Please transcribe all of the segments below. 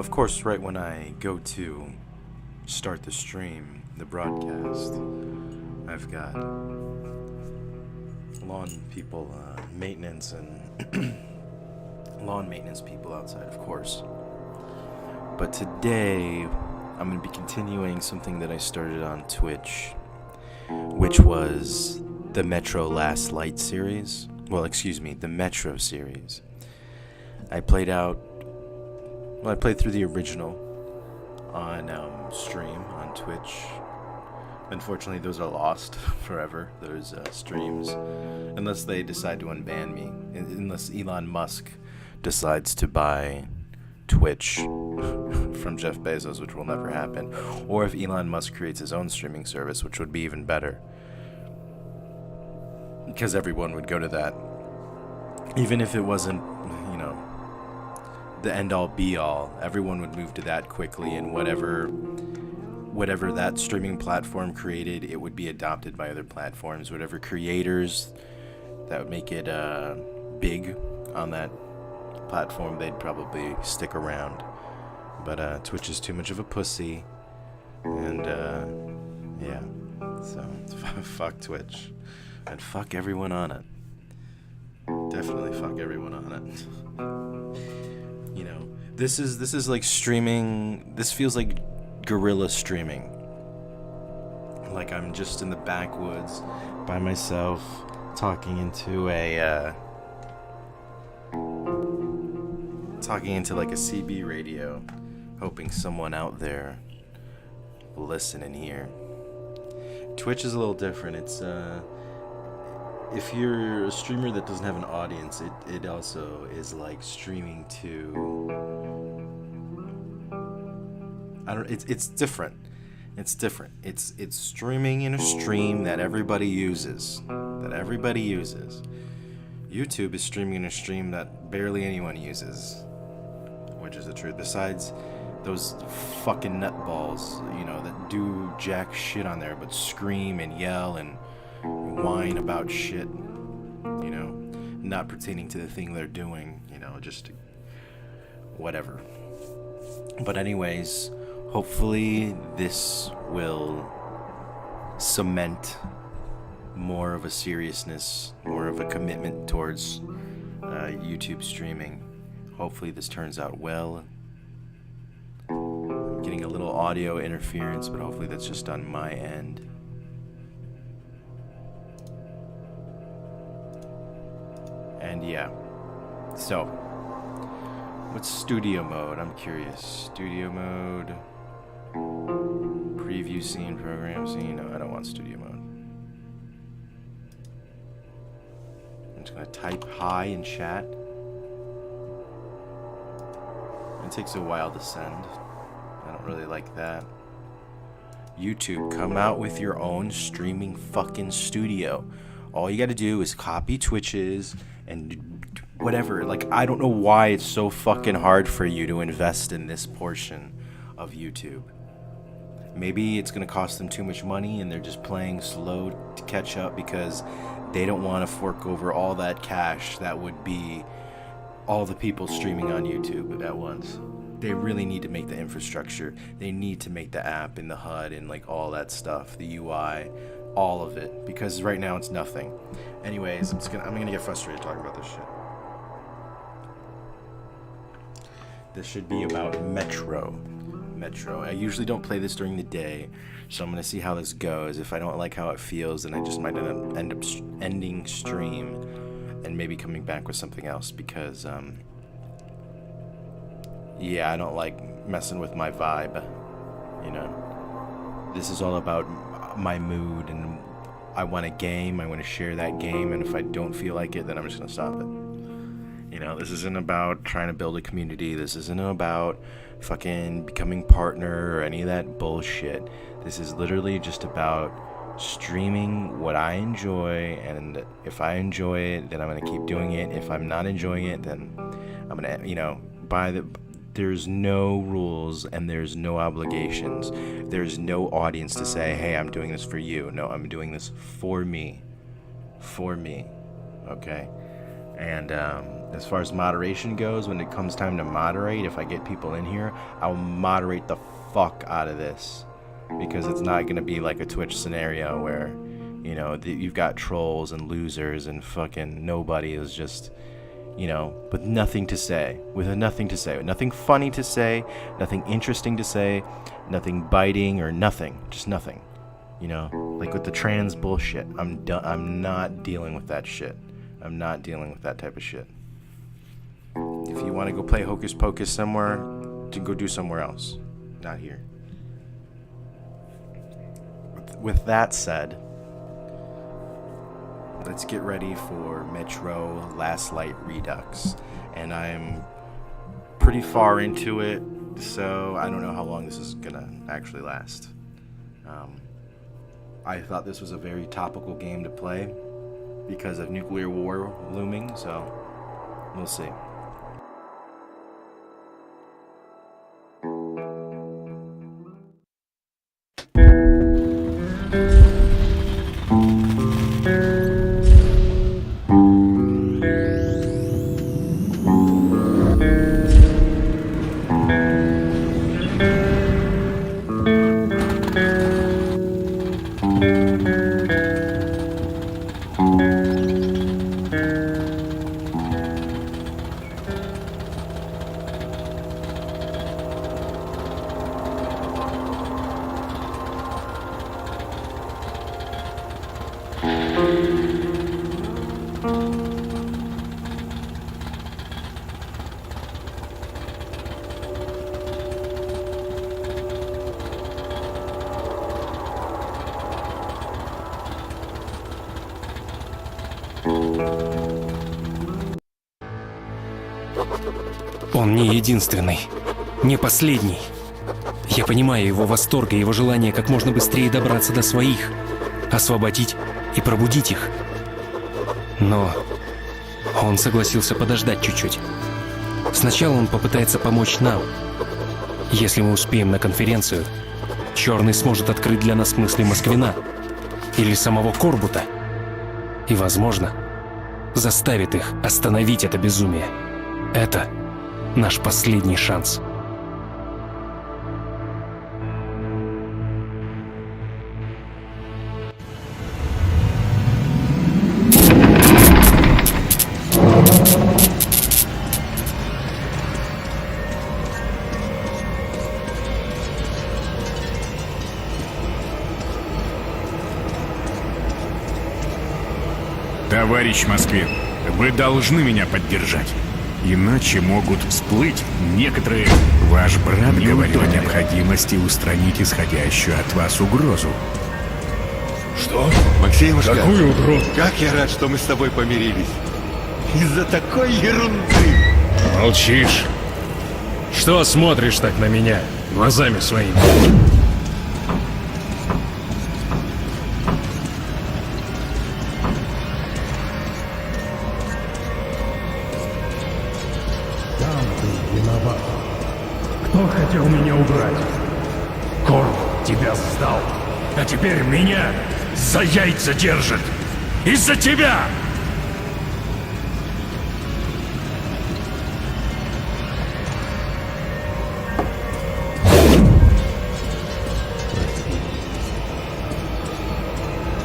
Of course, right when I go to start the stream, the broadcast, I've got lawn people, maintenance and lawn maintenance people outside, of course. But today, I'm going to be continuing something that I started on Twitch, which was the Metro Last Light series. Well, excuse me, the Metro series. I played through the original on stream on Twitch. Unfortunately, those are lost forever, those streams, unless they decide to unban me, unless Elon Musk decides to buy Twitch from Jeff Bezos, which will never happen, or if Elon Musk creates his own streaming service, which would be even better, because everyone would go to that, even if it wasn't, the end-all be-all. Everyone would move to that quickly, and whatever that streaming platform created, it would be adopted by other platforms. Whatever creators that would make it big on that platform, they'd probably stick around. But Twitch is too much of a pussy, and yeah, so fuck Twitch, and fuck everyone on it. Definitely fuck everyone on it. This is like streaming. This feels like guerrilla streaming. Like I'm just in the backwoods by myself, talking into like a CB radio, hoping someone out there will listen and hear. Twitch is a little different. It's if you're a streamer that doesn't have an audience, it also is like streaming to it's different. It's different. It's streaming in a stream that everybody uses. YouTube is streaming in a stream that barely anyone uses, which is the truth. Besides those fucking nutballs, that do jack shit on there but scream and yell and whine about shit, not pertaining to the thing they're doing, just whatever. But anyways, hopefully this will cement more of a seriousness, more of a commitment towards YouTube streaming. Hopefully this turns out well. I'm getting a little audio interference, but hopefully that's just on my end. And yeah, so what's studio mode? I'm curious. Studio mode, preview scene, program scene. No, I don't want studio mode. I'm just gonna type hi in chat. It takes a while to send. I don't really like that. YouTube, come out with your own streaming fucking studio. All you gotta do is copy Twitches and whatever. Like, I don't know why it's so fucking hard for you to invest in this portion of YouTube. Maybe it's gonna cost them too much money and they're just playing slow to catch up because they don't want to fork over all that cash that would be all the people streaming on YouTube at once. They really need to make the infrastructure. They need to make the app and the HUD and like all that stuff, the UI, all of it, because right now it's nothing. Anyways, I'm gonna get frustrated talking about this shit. This should be about Metro. I usually don't play this during the day, so I'm gonna see how this goes. If I don't like how it feels, then I just might end up ending stream and maybe coming back with something else, because yeah, I don't like messing with my vibe. This is all about my mood, and I want a game, I want to share that game, and if I don't feel like it, then I'm just gonna stop it. This isn't about trying to build a community. This isn't about fucking becoming partner or any of that bullshit. This is literally just about streaming what I enjoy, and if I enjoy it, then I'm gonna keep doing it. If I'm not enjoying it, then I'm gonna, there's no rules and there's no obligations. There's no audience to say, hey, I'm doing this for you. No, I'm doing this for me. Okay? And as far as moderation goes, when it comes time to moderate, if I get people in here, I'll moderate the fuck out of this. Because it's not going to be like a Twitch scenario where, you know, you've got trolls and losers and fucking nobody is just, you know, with nothing to say. With nothing funny to say, nothing interesting to say, nothing biting or nothing. Just nothing. You know, like with the trans bullshit. I'm not dealing with that shit. I'm not dealing with that type of shit. If you want to go play Hocus Pocus somewhere, to go do somewhere else. Not here. With that said, let's get ready for Metro Last Light Redux. And I'm pretty far into it, so I don't know how long this is gonna actually last. I thought this was a very topical game to play because of nuclear war looming, so we'll see. Он не единственный, не последний. Я понимаю его восторг и его желание как можно быстрее добраться до своих, освободить и пробудить их. Но он согласился подождать чуть-чуть. Сначала он попытается помочь нам. Если мы успеем на конференцию, Черный сможет открыть для нас мысли Москвина или самого Корбута. И, возможно, заставит их остановить это безумие. Это наш последний шанс. Товарищ Москвин, вы должны меня поддержать. Иначе могут всплыть некоторые... Ваш брат говорит о необходимости устранить исходящую от вас угрозу. Что? Максимушка, Какую угрозу? как я рад, что мы с тобой помирились. Из-за такой ерунды. Молчишь. Что смотришь так на меня, глазами своими? Кто хотел меня убрать? Корм тебя сдал, а теперь меня за яйца держит. Из-за тебя!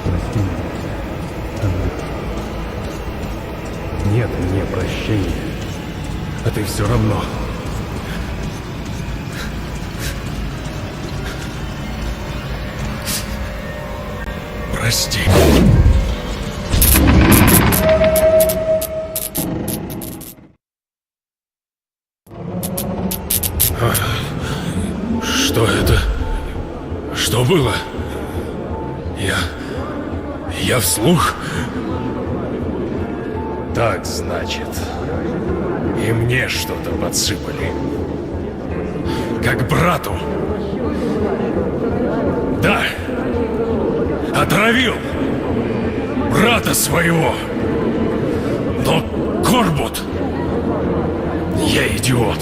Прости меня, Андрей. Нет мне прощения. А ты все равно... Прости. Что это? Что было? Я вслух? Так, значит. И мне что-то подсыпали. Как брату. Да. Отравил брата своего. Но Корбут... Я идиот.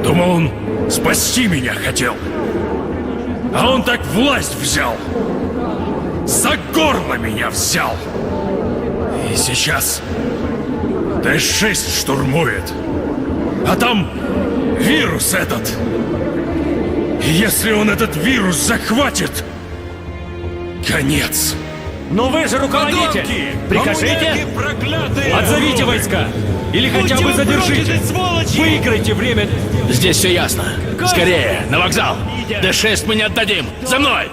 Думал, он спасти меня хотел. А он так власть взял. За горло меня взял. И сейчас Д-6 штурмует. А там вирус этот. И если он этот вирус захватит, конец. Но вы же руководитель! Прикажите! Отзовите войска! Или хотя бы задержите! Выиграйте время! Здесь все ясно. Скорее, на вокзал! Д-6 мы не отдадим! За мной!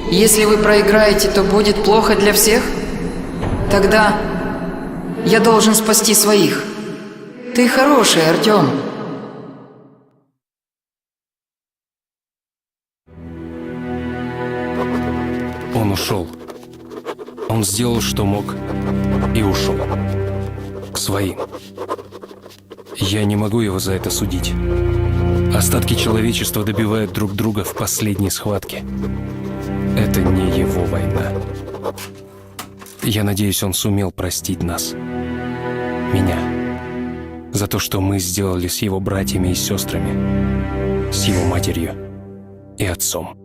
Если вы проиграете, то будет плохо для всех? Тогда я должен спасти своих. Ты хороший, Артём. Он ушел. Он сделал, что мог, и ушел. К своим. Я не могу его за это судить. Остатки человечества добивают друг друга в последней схватке. Это не его война. Я надеюсь, он сумел простить нас. Меня. За то, что мы сделали с его братьями и сестрами. С его матерью и отцом.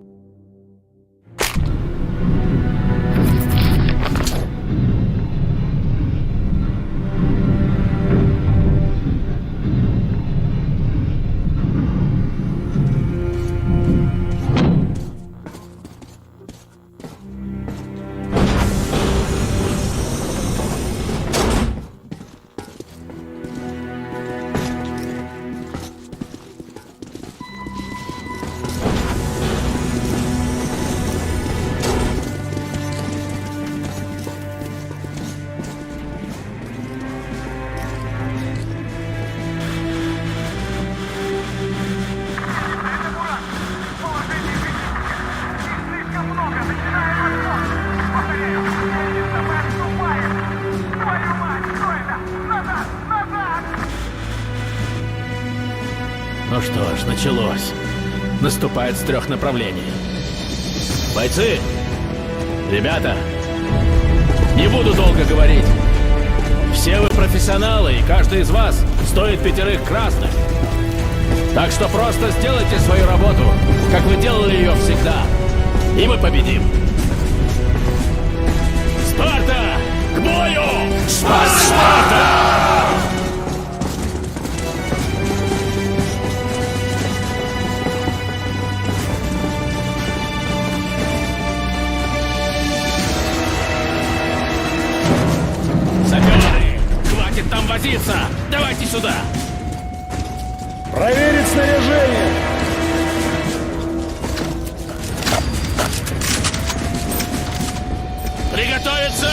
Ну что ж, началось. Наступает с 3 направлений. Бойцы! Ребята! Не буду долго говорить. Все вы профессионалы, и каждый из вас стоит 5 красных. Так что просто сделайте свою работу, как вы делали ее всегда. И мы победим. Спарта! К бою! Спарта! Там возиться! Давайте сюда! Проверить снаряжение! Приготовиться!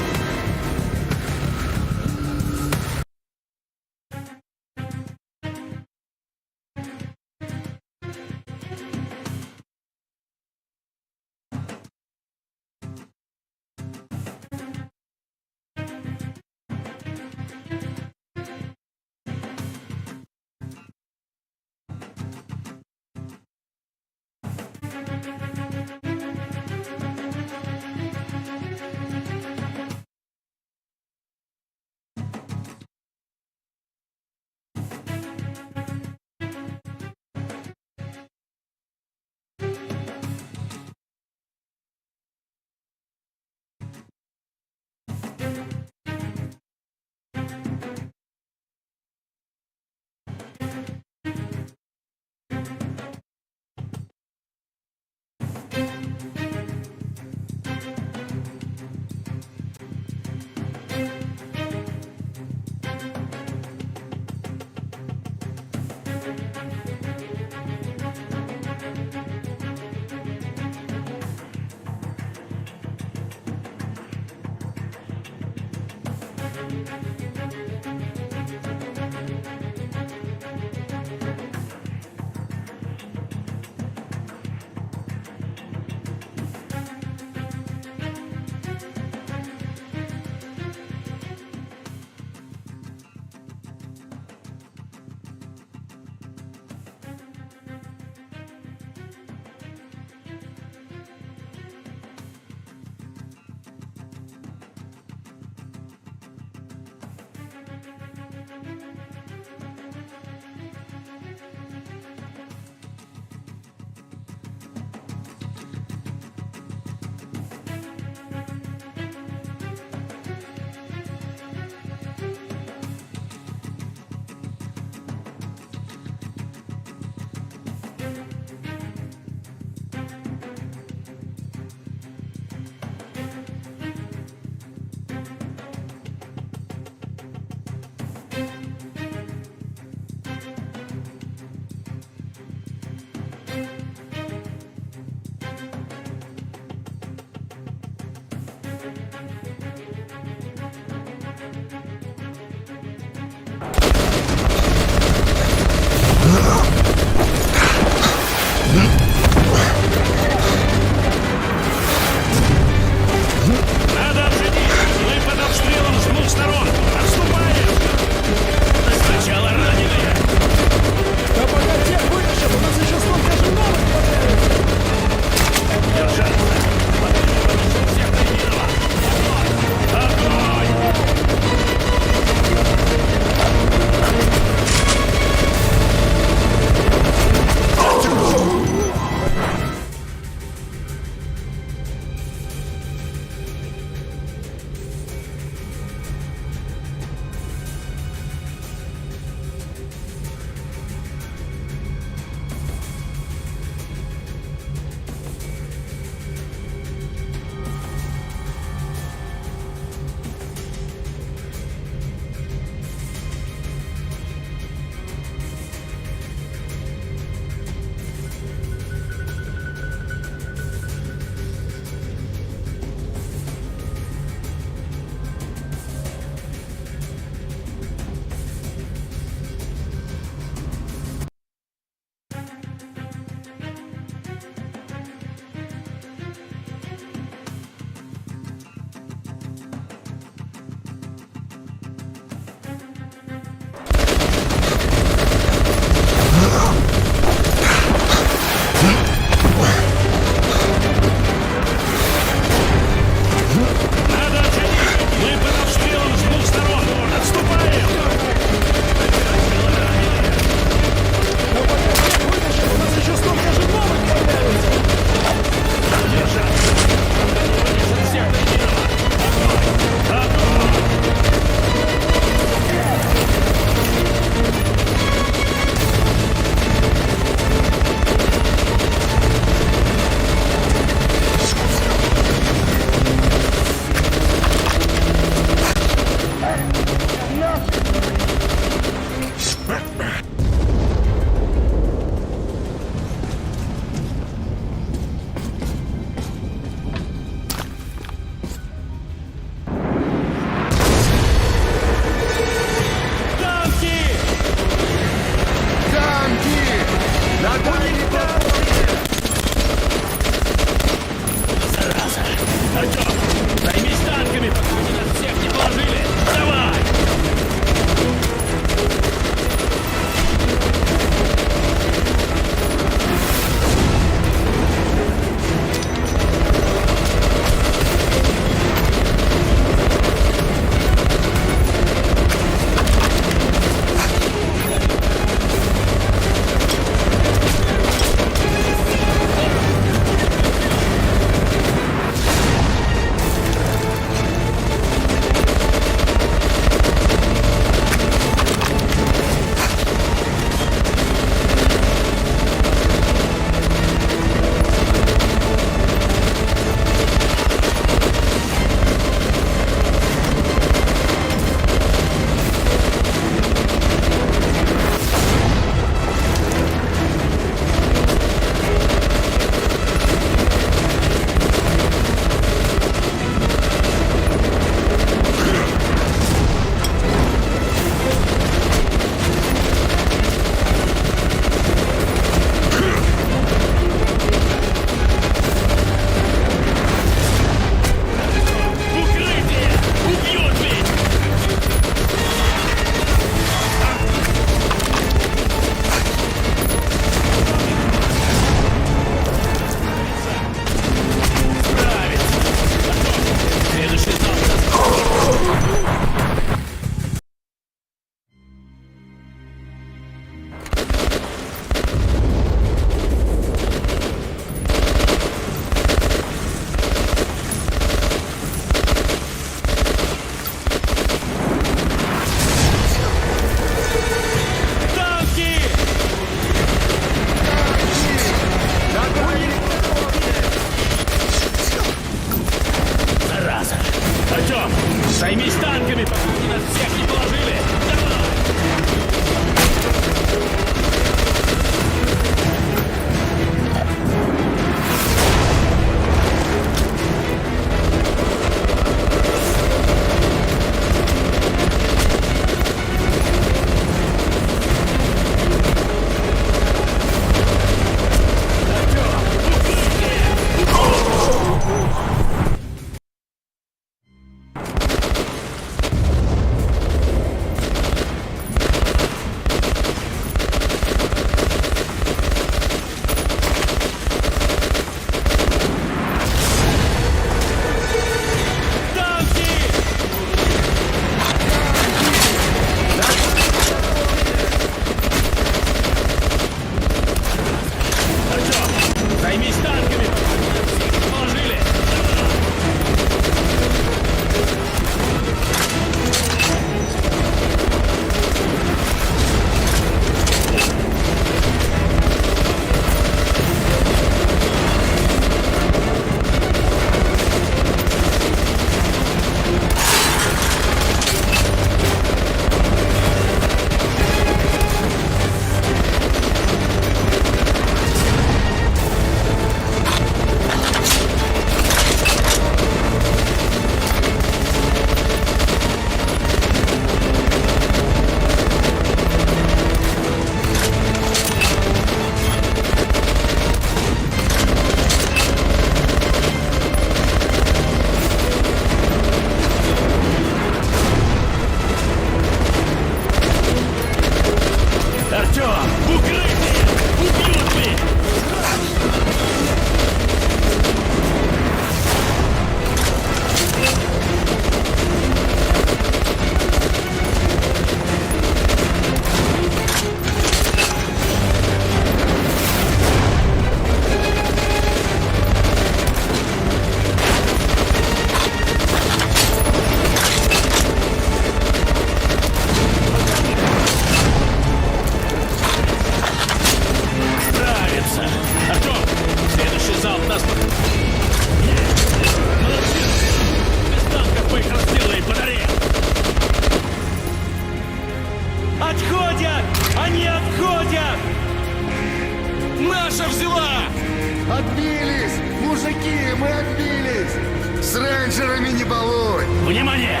панцирами не балуй! Внимание!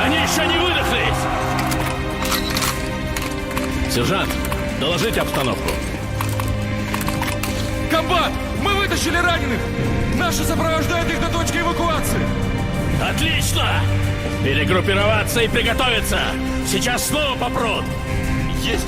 Они еще не выдохлись! Сержант, доложите обстановку. Комбат, мы вытащили раненых! Наши сопровождают их до точки эвакуации! Отлично! Перегруппироваться и приготовиться! Сейчас снова попрут! Есть!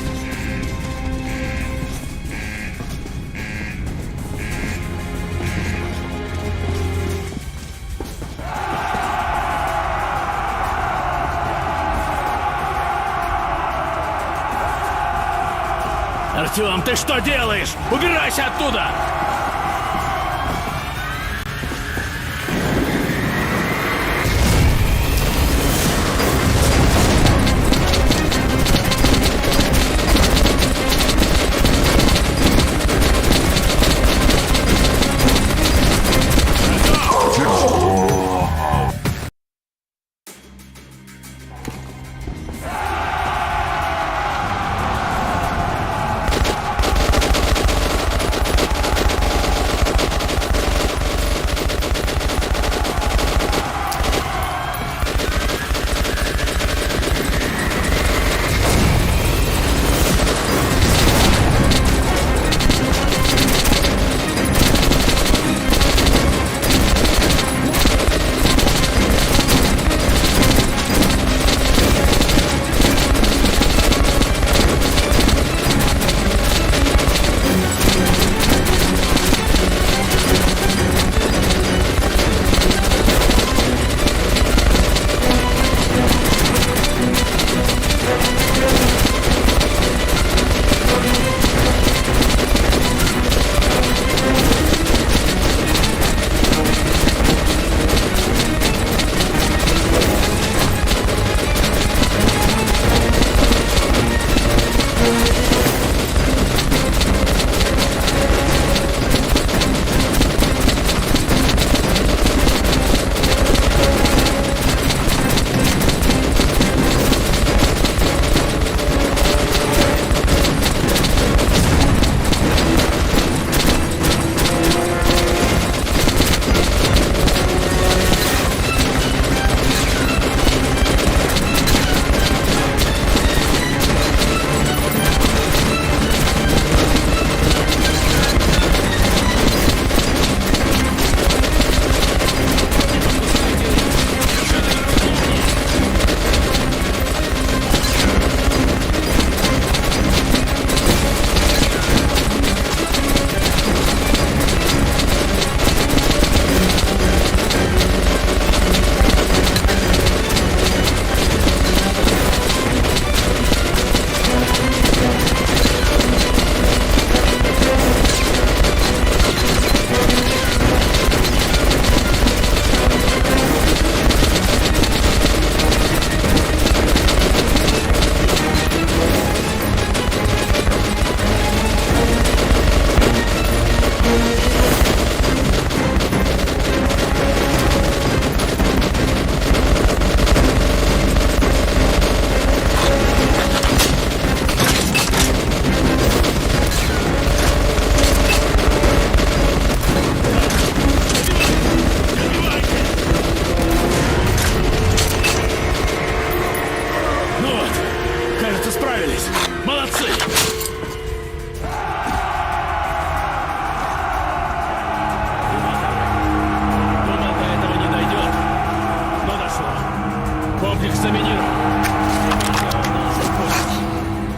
Артем, ты что делаешь? Убирайся оттуда!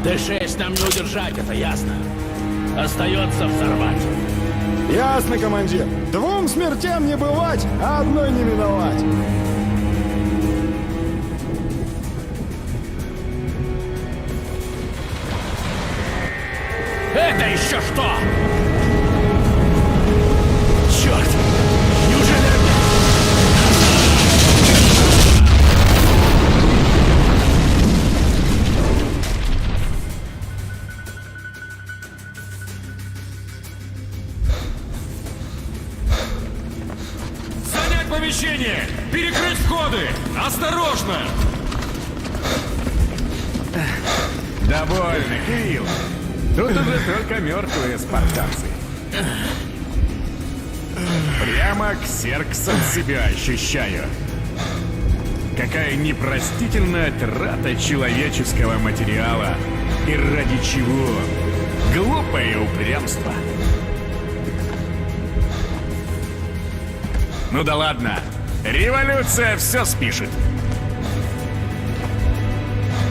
Т-6 нам не удержать, это ясно. Остается взорвать. Ясно, командир. 2 смертям не бывать, а одной не миновать. Это еще что? Черт! Неужели... Занять помещение! Перекрыть входы! Осторожно! Довольно, Кирилл. Тут уже только мертвые спартанцы. Прямо ксерксом себя ощущаю. Какая непростительная трата человеческого материала. И ради чего? Глупое упрямство. Ну да ладно. Революция все спишет.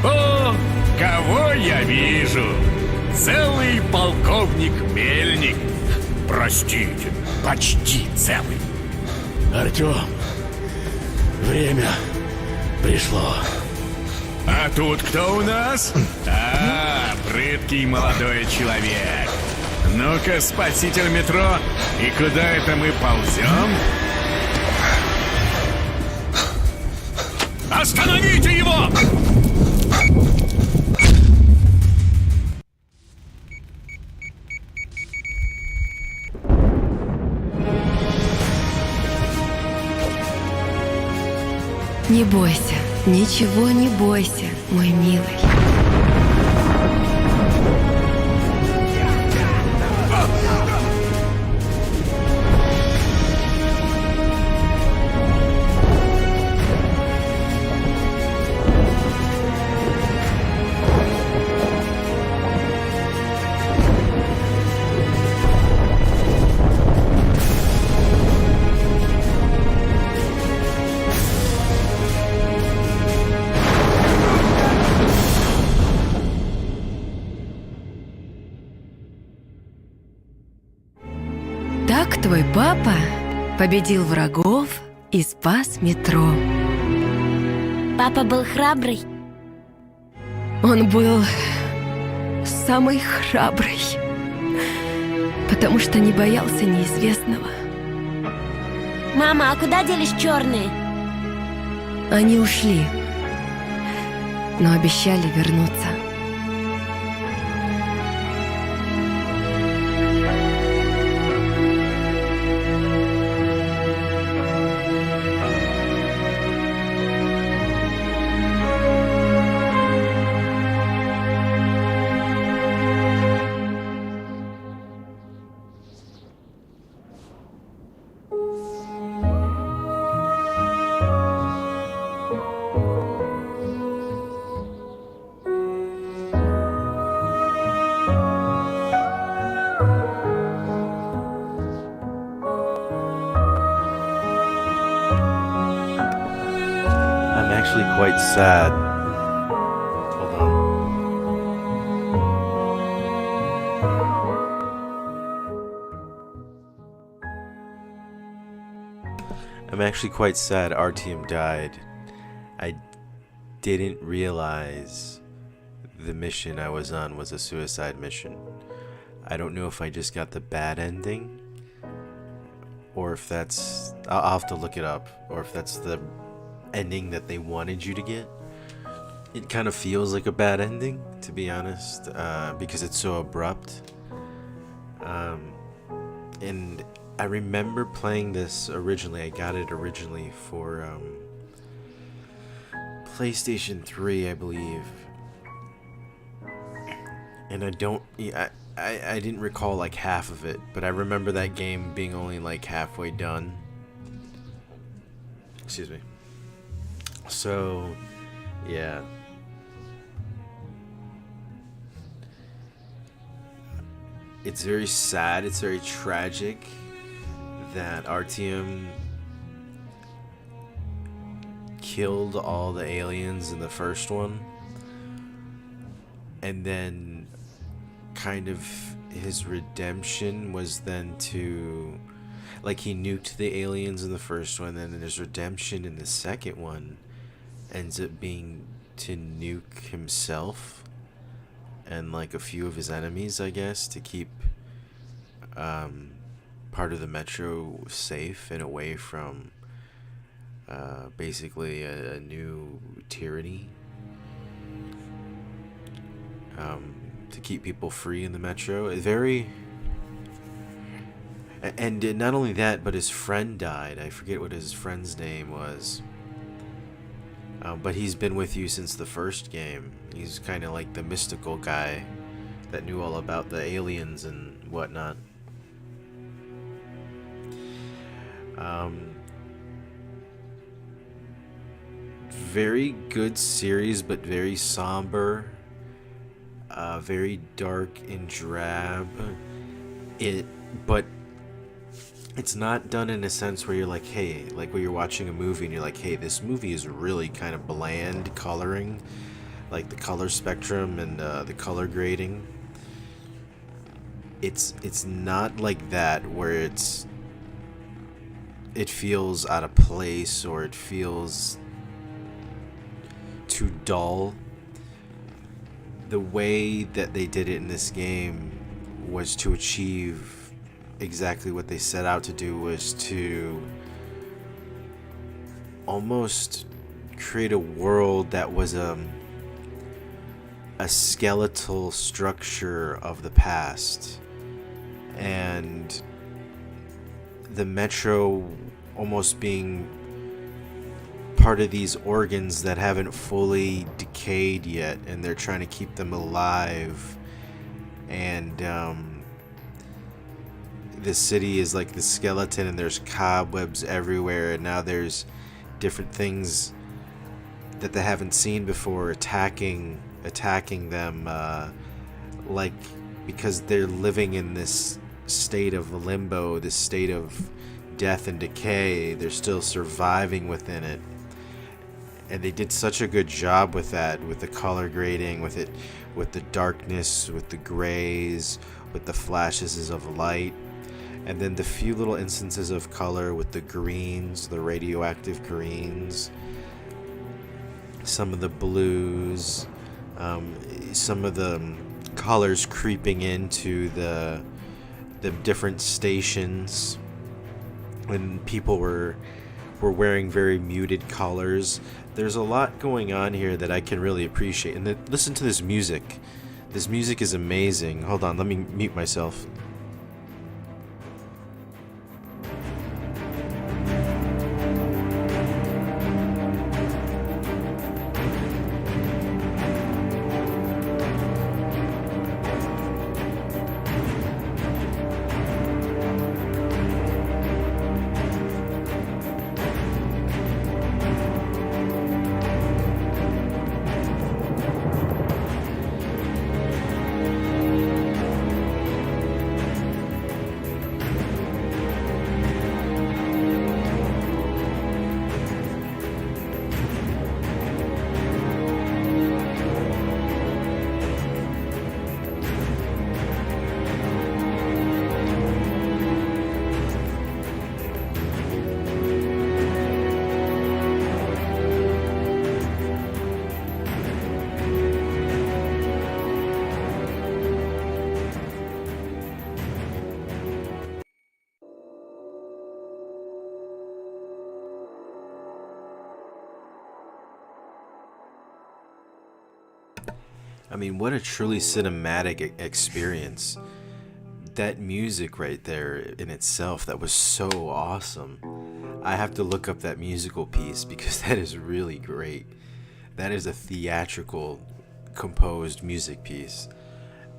О, кого я вижу? Целый полковник Мельник. Простите, почти целый. Артем, время пришло. А тут кто у нас? А, прыткий молодой человек. Ну-ка, спаситель метро, и куда это мы ползем? Остановите его! Не бойся, ничего не бойся, мой милый. Так твой папа победил врагов и спас метро. Папа был храбрый. Он был самый храбрый, потому что не боялся неизвестного. Мама, а куда делись черные? Они ушли, но обещали вернуться. Actually quite sad. Hold on. I'm actually quite sad Artyom died. I didn't realize the mission I was on was a suicide mission. I don't know if I just got the bad ending, or if that's... I'll have to look it up, or if that's the ending that they wanted you to get. It kind of feels like a bad ending, to be honest, because it's so abrupt. And I remember playing this originally. I got it originally for PlayStation 3, I believe. And I didn't recall like half of it, but I remember that game being only like halfway done. Excuse me. So, yeah. It's very sad, it's very tragic that Artyom killed all the aliens in the first one. And then kind of his redemption was then to... Like, he nuked the aliens in the first one, and then his redemption in the second one ends up being to nuke himself and like a few of his enemies, I guess, to keep part of the metro safe and away from basically a new tyranny, to keep people free in the metro. And not only that, but his friend died. I forget what his friend's name was. But he's been with you since the first game. He's kind of like the mystical guy that knew all about the aliens and whatnot. Very good series, but very somber. Very dark and drab. But it's not done in a sense where you're like, hey, like where you're watching a movie and you're like, hey, this movie is really kind of bland coloring, like the color spectrum and the color grading. It's not like that where it feels out of place or it feels too dull. The way that they did it in this game was to achieve exactly what they set out to do, was to almost create a world that was a skeletal structure of the past, and the metro almost being part of these organs that haven't fully decayed yet, and they're trying to keep them alive. And the city is like the skeleton, and there's cobwebs everywhere, and now there's different things that they haven't seen before attacking them, like because they're living in this state of limbo, this state of death and decay. They're still surviving within it. And they did such a good job with that, with the color grading, with the darkness, with the grays, with the flashes of light, and then the few little instances of color with the greens, the radioactive greens, some of the blues, some of the colors creeping into the different stations when people were wearing very muted colors. There's a lot going on here that I can really appreciate. And listen to this music. This music is amazing. Hold on, let me mute myself. I mean, what a truly cinematic experience. That music right there in itself, that was so awesome. I have to look up that musical piece because that is really great. That is a theatrical composed music piece.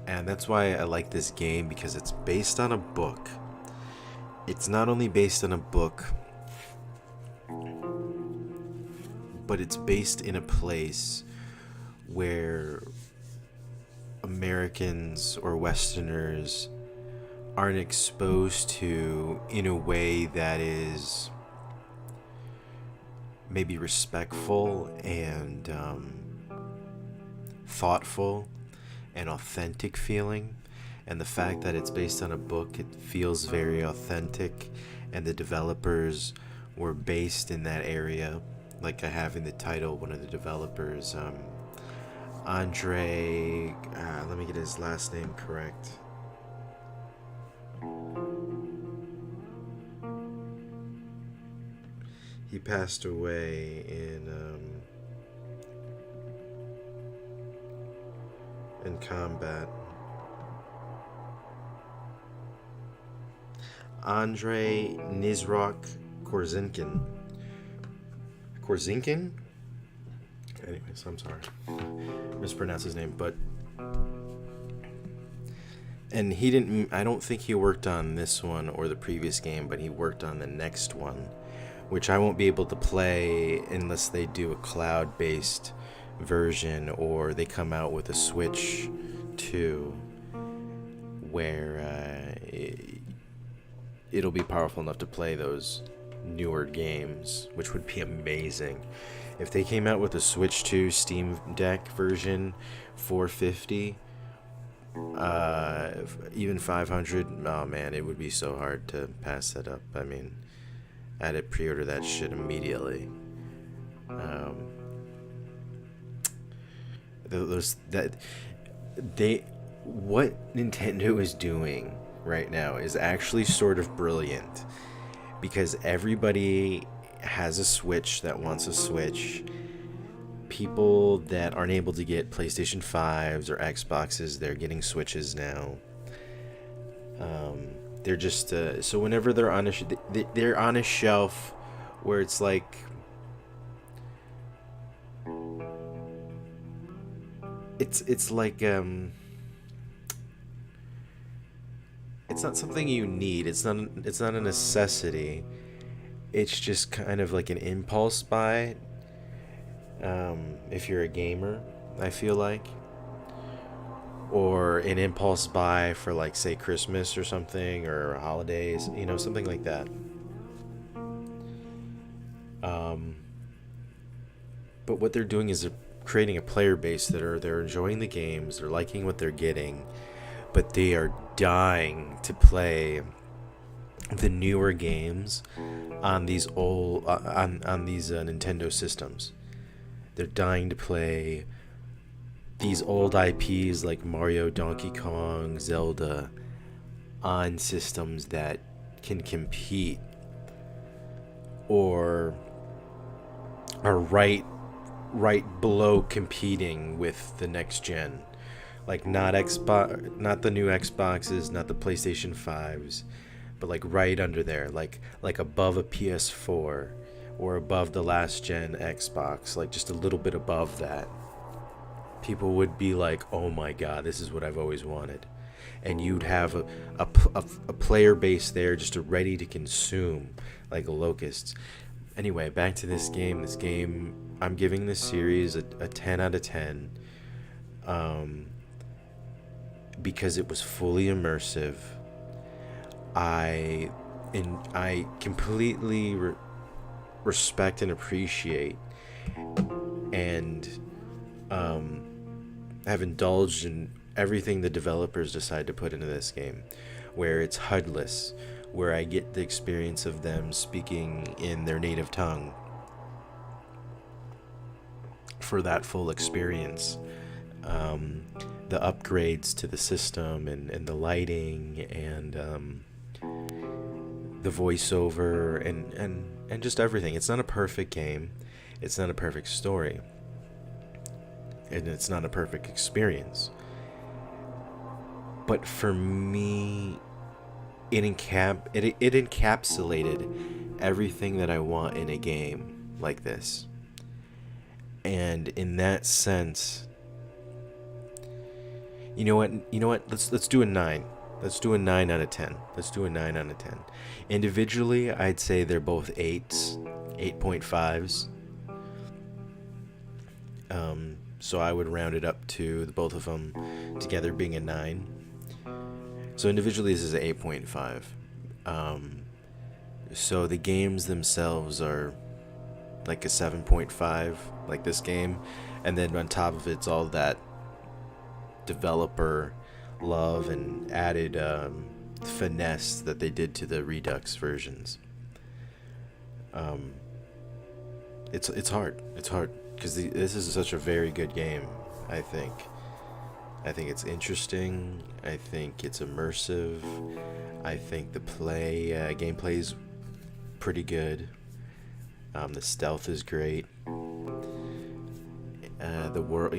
And that's why I like this game, because it's based on a book. It's not only based on a book, but it's based in a place where Americans or Westerners aren't exposed to in a way that is maybe respectful and thoughtful and authentic feeling. And the fact that it's based on a book, it feels very authentic, and the developers were based in that area. Like I have in the title, one of the developers, Andrii, let me get his last name correct. He passed away in combat. Andrii Korxinkin. Korxinkin? Anyways, I'm sorry. Mispronounced his name, but and he didn't. I don't think he worked on this one or the previous game, but he worked on the next one, which I won't be able to play unless they do a cloud-based version or they come out with a Switch 2, where it'll be powerful enough to play those newer games, which would be amazing. If they came out with a Switch 2 Steam Deck version, 450, even 500, oh man, it would be so hard to pass that up. I mean, I'd have pre-order that shit immediately. What Nintendo is doing right now is actually sort of brilliant, because everybody has a Switch that wants a Switch. People that aren't able to get PlayStation 5s or Xboxes, they're getting Switches now. They're just so whenever they're on they're on a shelf where it's like it's like it's not something you need. It's not a necessity. It's just kind of like an impulse buy. If you're a gamer, I feel like, or an impulse buy for, like, say Christmas or something, or holidays, you know, something like that. But what they're doing is they're creating a player base they're enjoying the games, they're liking what they're getting, but they are dying to play the newer games on these old on these Nintendo systems. They're dying to play these old IPs like Mario, Donkey Kong, Zelda on systems that can compete or are right below competing with the next gen. Like not the new Xboxes, not the PlayStation 5s, but like right under there, like above a PS4 or above the last gen Xbox, like just a little bit above that. People would be like, oh my god, this is what I've always wanted. And you'd have a player base there just ready to consume like locusts. Anyway, back to this game. I'm giving this series a 10 out of 10 because it was fully immersive. I completely respect and appreciate and have indulged in everything the developers decide to put into this game, where it's HUDless, where I get the experience of them speaking in their native tongue for that full experience. The upgrades to the system and the lighting and the voiceover and just everything. It's not a perfect game. It's not a perfect story. And it's not a perfect experience. But for me, it encapsulated everything that I want in a game like this. And in that sense, you know what? Let's do a 9. Let's do a 9 out of 10. Let's do a 9 out of 10. Individually, I'd say they're both 8s, 8.5s. So I would round it up to the both of them together being a 9. So individually, this is an 8.5. So the games themselves are like a 7.5, like this game, and then on top of it's all that developer love and added finesse that they did to the Redux versions. It's hard because this is such a very good game. I think it's interesting. I think it's immersive. I think the gameplay is pretty good. The stealth is great. The world,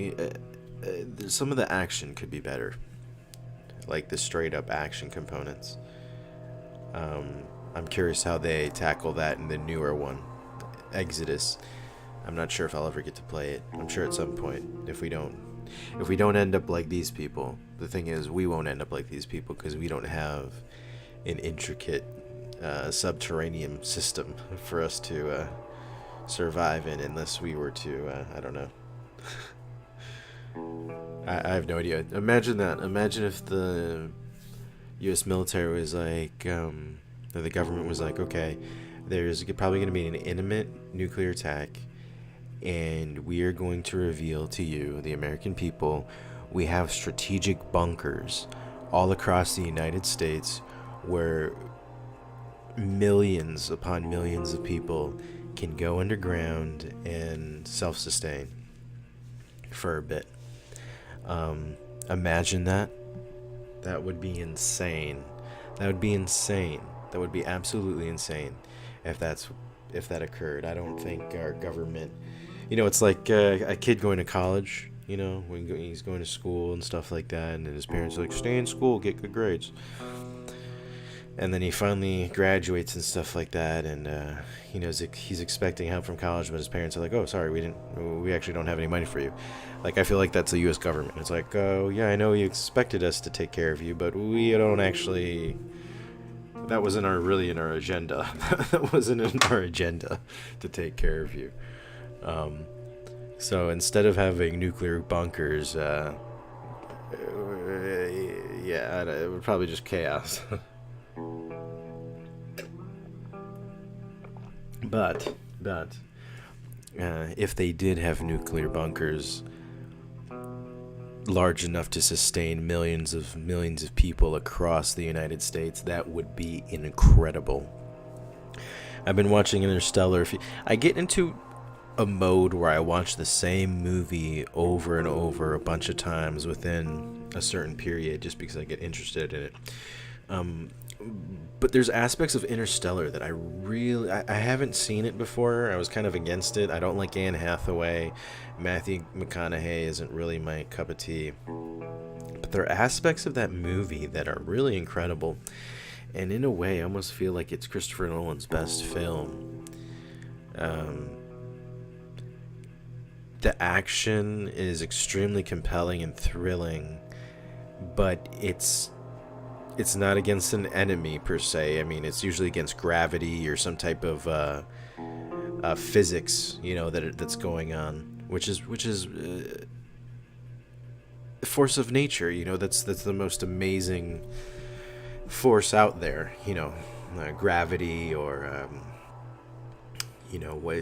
some of the action could be better, like the straight up action components. I'm curious how they tackle that in the newer one, Exodus. I'm not sure if I'll ever get to play it. I'm sure at some point. If we don't, if we don't end up like these people, the thing is, we won't end up like these people because we don't have an intricate subterranean system for us to survive in, unless we were to, I don't know. I have no idea. Imagine that. Imagine if the U.S. military was like, or the government was like, okay, there's probably going to be an imminent nuclear attack, and we are going to reveal to you, the American people, we have strategic bunkers all across the United States where millions upon millions of people can go underground and self-sustain for a bit. Imagine that. That would be insane. That would be insane. That would be absolutely insane if that occurred. I don't think our government, it's like a kid going to college, when he's going to school and stuff like that, and his parents are like, stay in school, get good grades. And then he finally graduates and stuff like that, and he's expecting help from college, but his parents are like, oh, sorry, we actually don't have any money for you. Like, I feel like that's the U.S. government. It's like, oh, yeah, I know you expected us to take care of you, but we don't actually. That wasn't really in our agenda. That wasn't in our agenda to take care of you. So instead of having nuclear bunkers, it would probably just chaos. But if they did have nuclear bunkers large enough to sustain millions of people across the United States, that would be incredible. I've been watching Interstellar. I get into a mode where I watch the same movie over and over a bunch of times within a certain period just because I get interested in it. But there's aspects of Interstellar that I haven't seen it before. I was kind of against it. I don't like Anne Hathaway. Matthew McConaughey isn't really my cup of tea. But there are aspects of that movie that are really incredible. And in a way, I almost feel like it's Christopher Nolan's best film. The action is extremely compelling and thrilling, but it's not against an enemy per se. I mean, it's usually against gravity or some type of physics, that's going on, which is force of nature. That's the most amazing force out there. Gravity or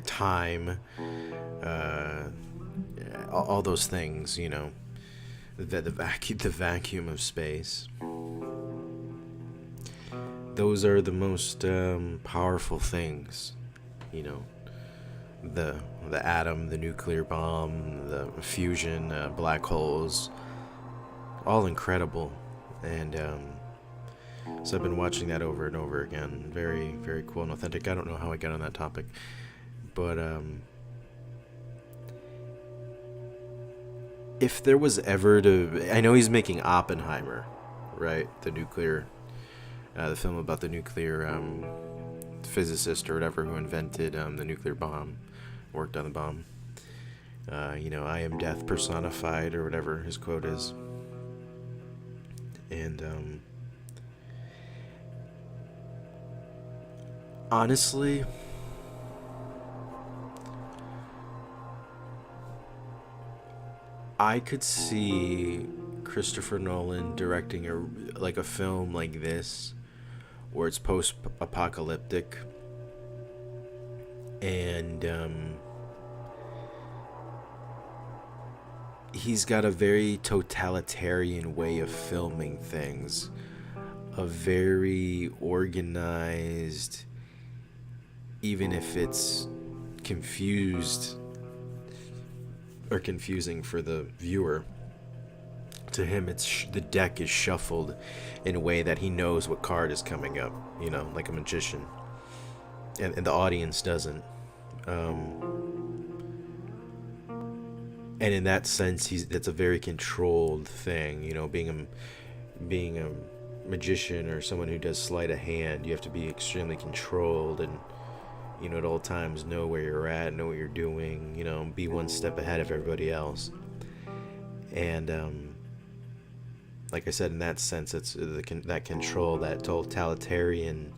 time, all those things. The vacuum of space. Those are the most powerful things, the atom, the nuclear bomb, the fusion, black holes, all incredible. And so I've been watching that over and over again. Very, very cool and authentic. I don't know how I got on that topic, but if there was ever I know he's making Oppenheimer, right? The film about the nuclear physicist or whatever who invented the nuclear bomb, worked on the bomb. I am death personified, or whatever his quote is. And honestly, I could see Christopher Nolan directing a film like this, where it's post-apocalyptic, and he's got a very totalitarian way of filming things, a very organized, even if it's confusing for the viewer. To him, the deck is shuffled in a way that he knows what card is coming up, like a magician, and the audience doesn't. And in that sense, that's a very controlled thing. Being a magician or someone who does sleight of hand, you have to be extremely controlled and, at all times know where you're at, know what you're doing, be one step ahead of everybody else. And like I said, in that sense, it's that control, that totalitarian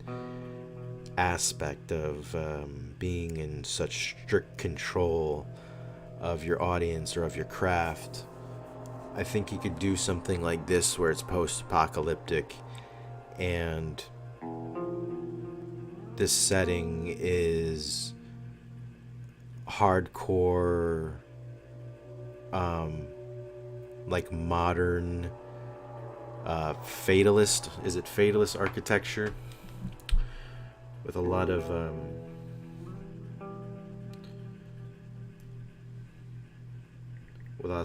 aspect of being in such strict control of your audience or of your craft. I think you could do something like this where it's post-apocalyptic and this setting is hardcore, like modern fatalist, is it fatalist architecture with a lot of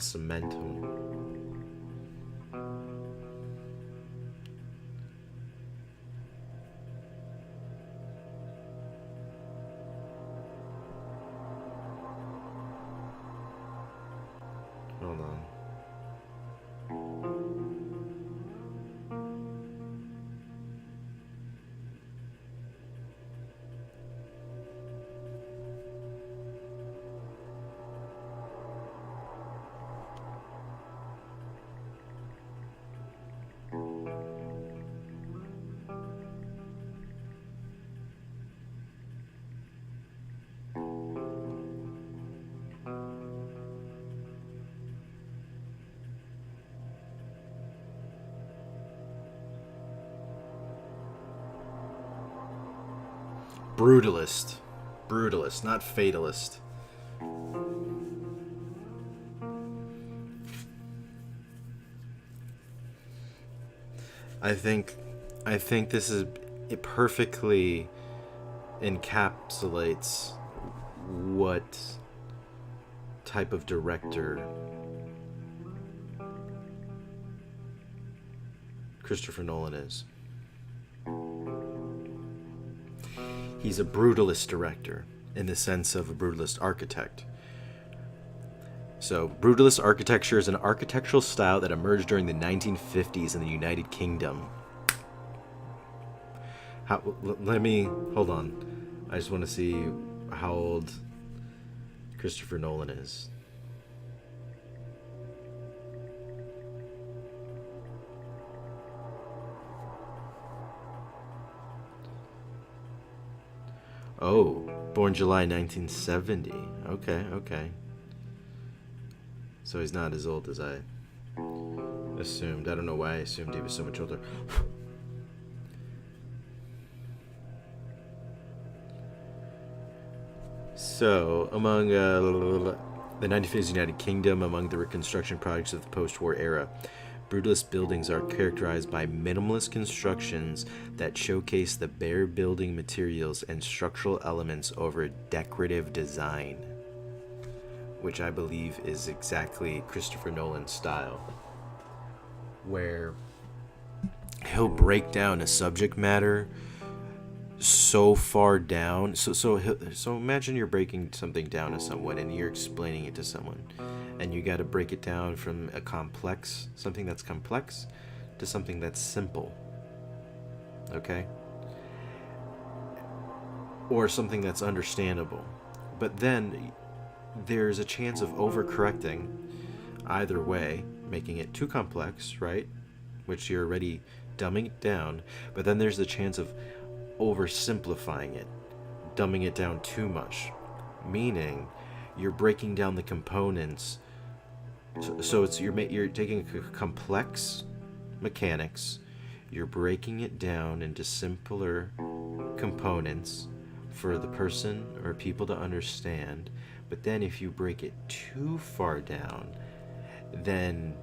cement. Hold on. Brutalist, not fatalist. I think this is, it perfectly encapsulates what type of director Christopher Nolan is. He's a brutalist director in the sense of a brutalist architect. So, brutalist architecture is an architectural style that emerged during the 1950s in the United Kingdom. Hold on. I just want to see how old Christopher Nolan is. Oh, born July 1970. Okay. So he's not as old as I assumed. I don't know why I assumed he was so much older. So, among the 1950s United Kingdom, among the reconstruction projects of the post-war era, brutalist buildings are characterized by minimalist constructions that showcase the bare building materials and structural elements over decorative design, which I believe is exactly Christopher Nolan's style, where he'll break down a subject matter so far down. So imagine you're breaking something down to someone and you're explaining it to someone. And you got to break it down from something that's complex to something that's simple. Okay? Or something that's understandable. But then there's a chance of overcorrecting either way, making it too complex, right? Which you're already dumbing it down. But then there's the chance of oversimplifying it, dumbing it down too much. Meaning, you're breaking down the components. So it's you're taking complex mechanics, you're breaking it down into simpler components for the person or people to understand. But then if you break it too far down, then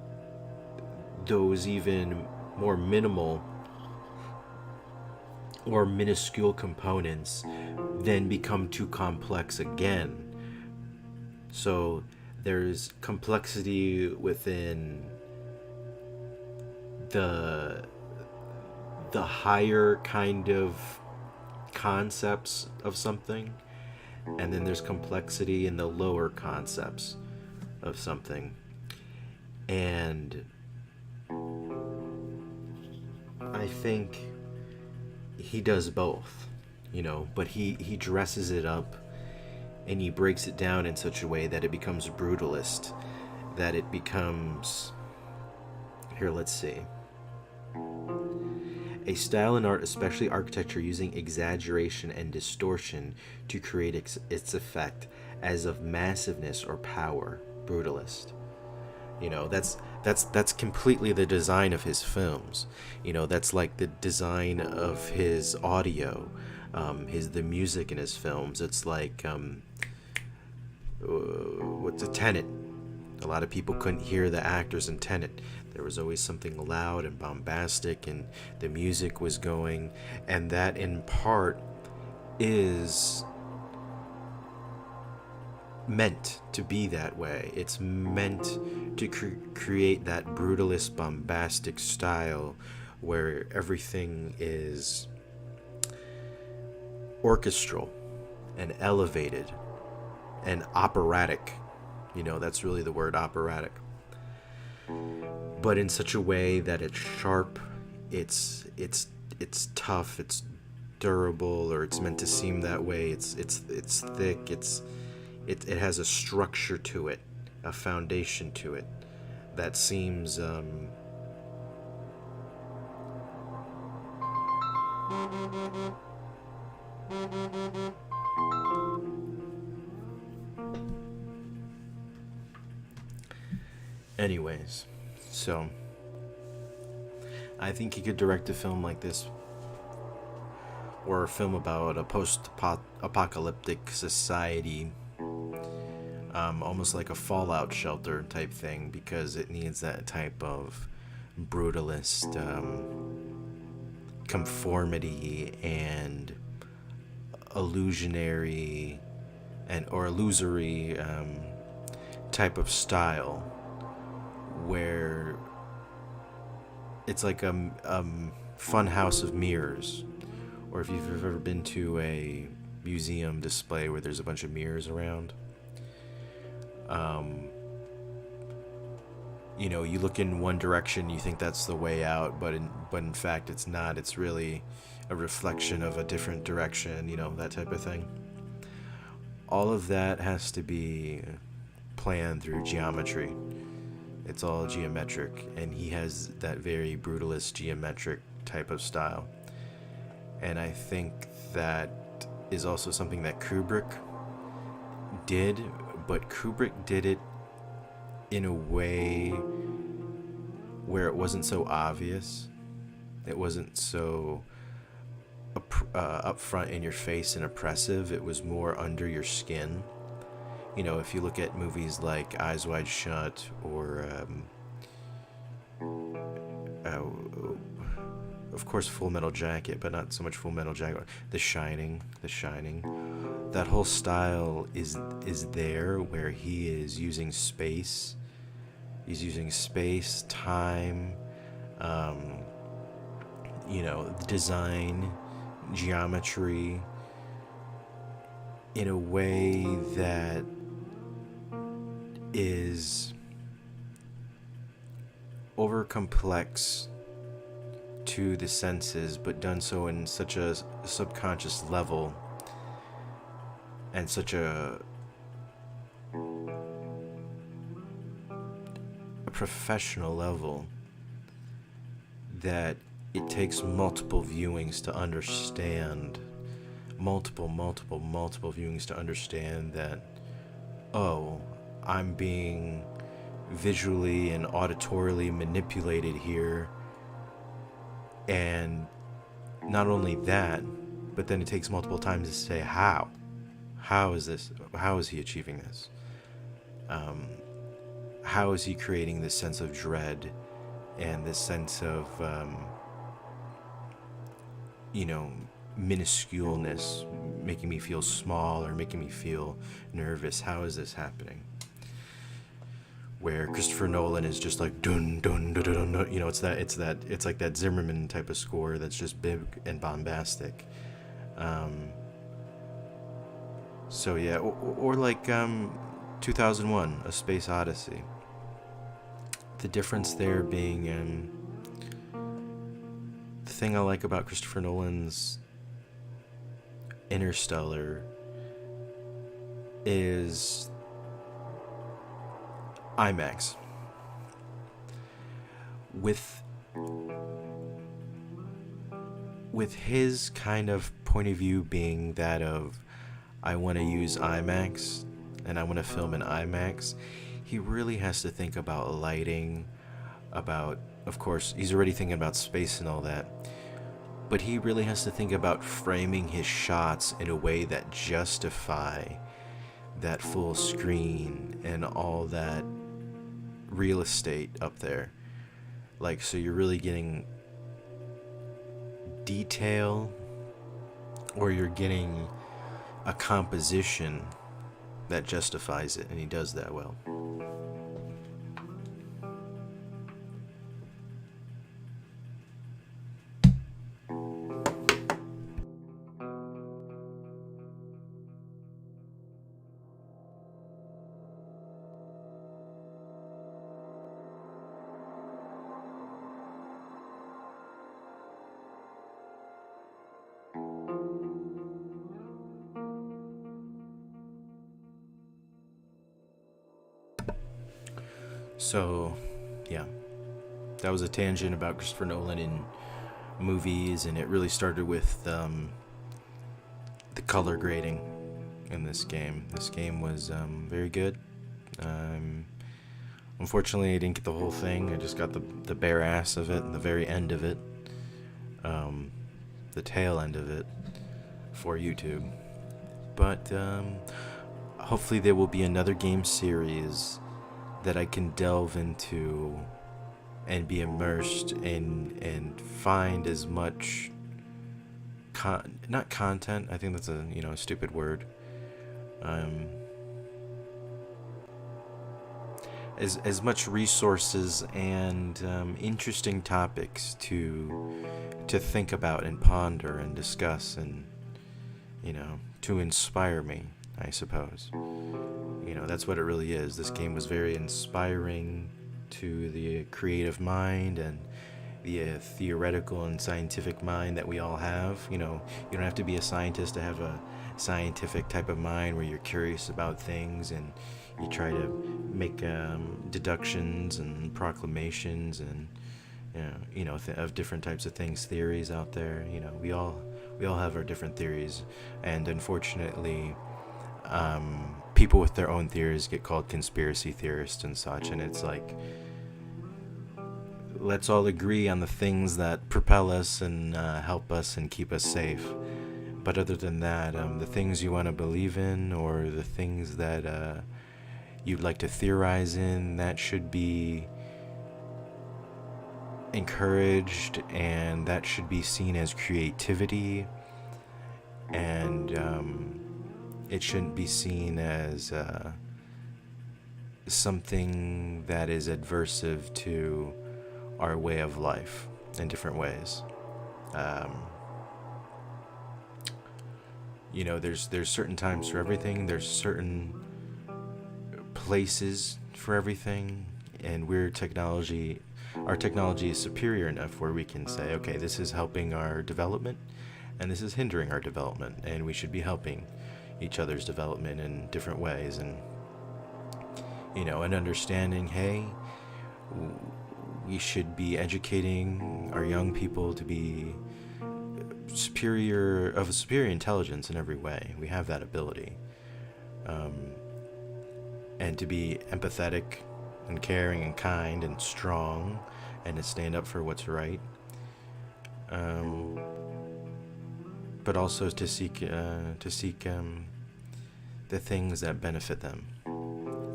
those even more minimal or minuscule components then become too complex again. So there's complexity within the higher kind of concepts of something, and then there's complexity in the lower concepts of something. And I think he does both, but he dresses it up and he breaks it down in such a way that it becomes brutalist. that it becomes, here, let's see, a style in art, especially architecture, using exaggeration and distortion to create its effect as of massiveness or power. Brutalist. You know, that's completely the design of his films. You know, that's like the design of his audio, the music in his films. It's like what's a Tenet? A lot of people couldn't hear the actors in Tenet. There was always something loud and bombastic, and the music was going, and that in part is meant to be that way. It's meant to create that brutalist, bombastic style where everything is orchestral and elevated and operatic. You know, that's really the word, operatic. But in such a way that it's sharp, it's tough, it's durable, or it's meant to seem that way. It's thick, it has a structure to it, a foundation to it that seems anyways, so I think he could direct a film like this, or a film about a post-apocalyptic society, almost like a fallout shelter type thing, because it needs that type of brutalist conformity and illusionary or illusory type of style, where it's like a fun house of mirrors, or if you've ever been to a museum display where there's a bunch of mirrors around. You know, you look in one direction, you think that's the way out, but in fact it's not. It's really a reflection of a different direction, you know, that type of thing. All of that has to be planned through geometry. It's all geometric, and he has that very brutalist geometric type of style. And I think that is also something that Kubrick did, but Kubrick did it in a way where it wasn't so obvious. It wasn't so up front in your face and oppressive. It was more under your skin. You know, if you look at movies like Eyes Wide Shut, or of course Full Metal Jacket, but not so much Full Metal Jacket, The Shining, that whole style is there, where he is using space. He's using space, time, you know, design, geometry, in a way that is over complex to the senses, but done so in such a subconscious level and such a professional level that it takes multiple viewings to understand, multiple viewings to understand that, oh, I'm being visually and auditorily manipulated here. And not only that, but then it takes multiple times to say how is this, how is he achieving this, how is he creating this sense of dread and this sense of you know, minusculeness, making me feel small or making me feel nervous. How is this happening? Where Christopher Nolan is just like dun dun dun dun dun, you know, it's like that Zimmerman type of score that's just big and bombastic. So yeah, or like 2001: A Space Odyssey. The difference there being, the thing I like about Christopher Nolan's Interstellar is IMAX. With his kind of point of view being that of, I want to use IMAX and I want to film in IMAX, he really has to think about lighting, about, of course, he's already thinking about space and all that, but he really has to think about framing his shots in a way that justify that full screen and all that real estate up there. Like, so you're really getting detail, or you're getting a composition that justifies it, and he does that well. So, yeah, that was a tangent about Christopher Nolan and movies, and it really started with the color grading in this game. This game was very good. Unfortunately, I didn't get the whole thing. I just got the bare ass of it and the very end of it, the tail end of it for YouTube. But hopefully there will be another game series that I can delve into and be immersed in and find as much not content, I think that's a stupid word, as much resources and interesting topics to think about and ponder and discuss, and to inspire me, I suppose. That's what it really is. This game was very inspiring to the creative mind and the theoretical and scientific mind that we all have. You don't have to be a scientist to have a scientific type of mind where you're curious about things and you try to make deductions and proclamations and of different types of things, theories out there. We all have our different theories, and unfortunately, people with their own theories get called conspiracy theorists and such, and it's like, let's all agree on the things that propel us and help us and keep us safe. But other than that, the things you want to believe in, or the things that you'd like to theorize in, that should be encouraged, and that should be seen as creativity, and it shouldn't be seen as something that is adversive to our way of life in different ways. There's certain times for everything. There's certain places for everything, and our technology is superior enough where we can say, okay, this is helping our development, and this is hindering our development, and we should be helping each other's development in different ways, and and understanding, hey, we should be educating our young people to be superior intelligence in every way. We have that ability, and to be empathetic and caring and kind and strong, and to stand up for what's right, but also to seek the things that benefit them.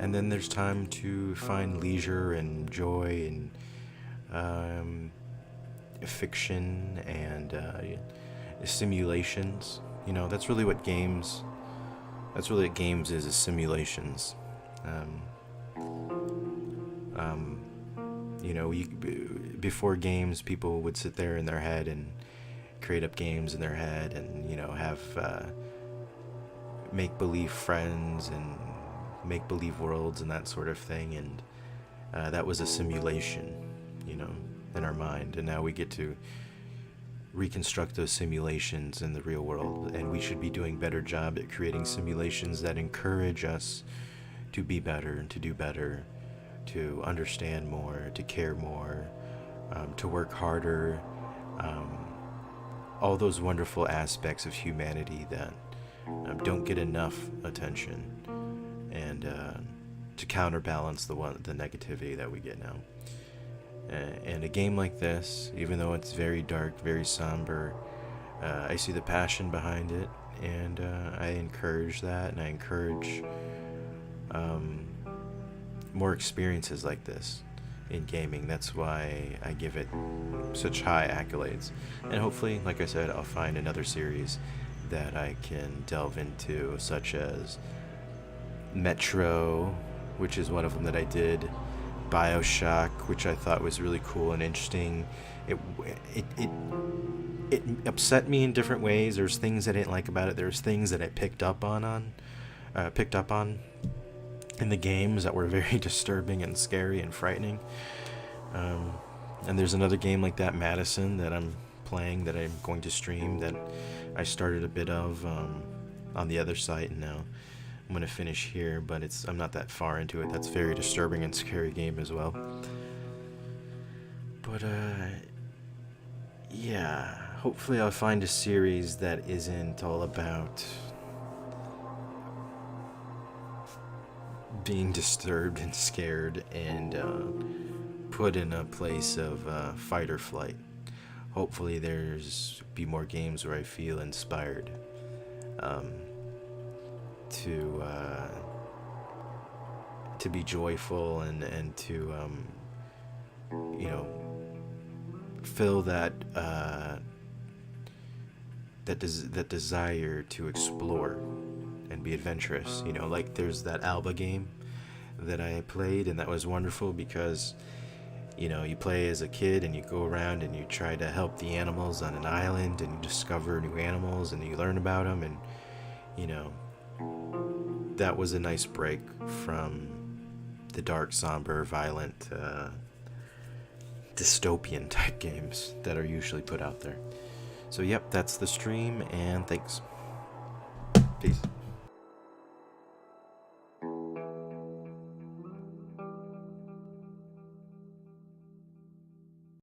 And then there's time to find leisure and joy and fiction and simulations. That's really what games is simulations. Before games, people would sit there in their head and create up games in their head, and have make-believe friends and make-believe worlds and that sort of thing, and that was a simulation, in our mind. And now we get to reconstruct those simulations in the real world, and we should be doing a better job at creating simulations that encourage us to be better and to do better, to understand more, to care more, to work harder, all those wonderful aspects of humanity that don't get enough attention, and to counterbalance the negativity that we get now. And a game like this, even though it's very dark, very somber, I see the passion behind it, and I encourage that, and I encourage more experiences like this in gaming. That's why I give it such high accolades. And hopefully, like I said, I'll find another series that I can delve into, such as Metro, which is one of them that I did, BioShock, which I thought was really cool and interesting. It upset me in different ways. There's things I didn't like about it. There's things that I picked up on in the games that were very disturbing and scary and frightening. And there's another game like that, Madison, that I'm playing, that I'm going to stream, that I started a bit of on the other site, and now I'm going to finish here, but I'm not that far into it. That's a very disturbing and scary game as well. But yeah, hopefully I'll find a series that isn't all about being disturbed and scared and put in a place of fight or flight. Hopefully there's be more games where I feel inspired to be joyful and to fill that desire to explore and be adventurous. Like there's that Alba game that I played, and that was wonderful because you play as a kid and you go around and you try to help the animals on an island, and you discover new animals and you learn about them, and that was a nice break from the dark, somber, violent, dystopian type games that are usually put out there. So yep, that's the stream, and thanks. Peace.